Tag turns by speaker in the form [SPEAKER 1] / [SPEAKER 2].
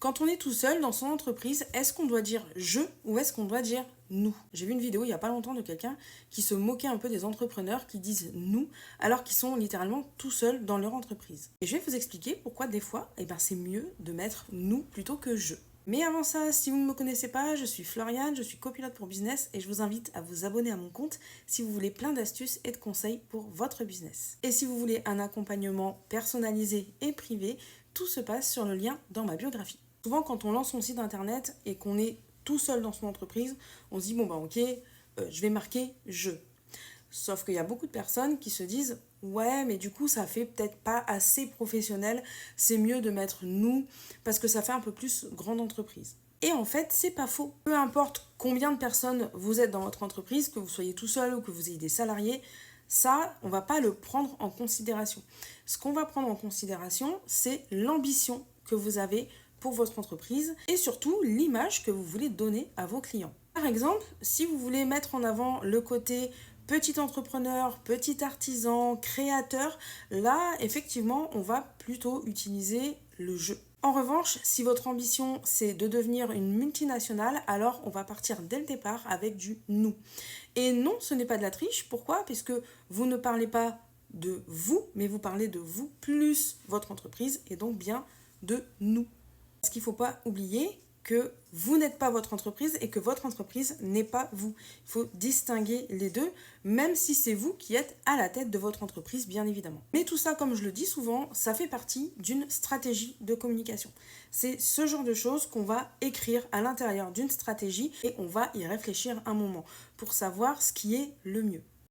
[SPEAKER 1] Quand on est tout seul dans son entreprise, est-ce qu'on doit dire je ou est-ce qu'on doit dire nous? J'ai vu une vidéo il y a pas longtemps de quelqu'un qui se moquait un peu des entrepreneurs qui disent nous alors qu'ils sont littéralement tout seuls dans leur entreprise. Et je vais vous expliquer pourquoi des fois, c'est mieux de mettre nous plutôt que je. Mais avant ça, si vous ne me connaissez pas, je suis Floriane, je suis copilote pour business et je vous invite à vous abonner à mon compte si vous voulez plein d'astuces et de conseils pour votre business. Et si vous voulez un accompagnement personnalisé et privé, tout se passe sur le lien dans ma biographie. Souvent, quand on lance son site internet et qu'on est tout seul dans son entreprise, on se dit je vais marquer je. Sauf qu'il y a beaucoup de personnes qui se disent ouais, mais du coup, ça fait peut-être pas assez professionnel, c'est mieux de mettre nous parce que ça fait un peu plus grande entreprise. Et en fait, c'est pas faux. Peu importe combien de personnes vous êtes dans votre entreprise, que vous soyez tout seul ou que vous ayez des salariés, ça, on va pas le prendre en considération. Ce qu'on va prendre en considération, c'est l'ambition que vous avez pour votre entreprise et surtout l'image que vous voulez donner à vos clients. Par exemple, si vous voulez mettre en avant le côté petit entrepreneur, petit artisan, créateur, là, effectivement, on va plutôt utiliser le je. En revanche, si votre ambition, c'est de devenir une multinationale, alors on va partir dès le départ avec du nous. Et non, ce n'est pas de la triche. Pourquoi? Parce que vous ne parlez pas de vous, mais vous parlez de vous plus votre entreprise et donc bien de nous. Parce qu'il ne faut pas oublier que vous n'êtes pas votre entreprise et que votre entreprise n'est pas vous. Il faut distinguer les deux, même si c'est vous qui êtes à la tête de votre entreprise, bien évidemment. Mais tout ça, comme je le dis souvent, ça fait partie d'une stratégie de communication. C'est ce genre de choses qu'on va écrire à l'intérieur d'une stratégie et on va y réfléchir un moment pour savoir ce qui est le mieux.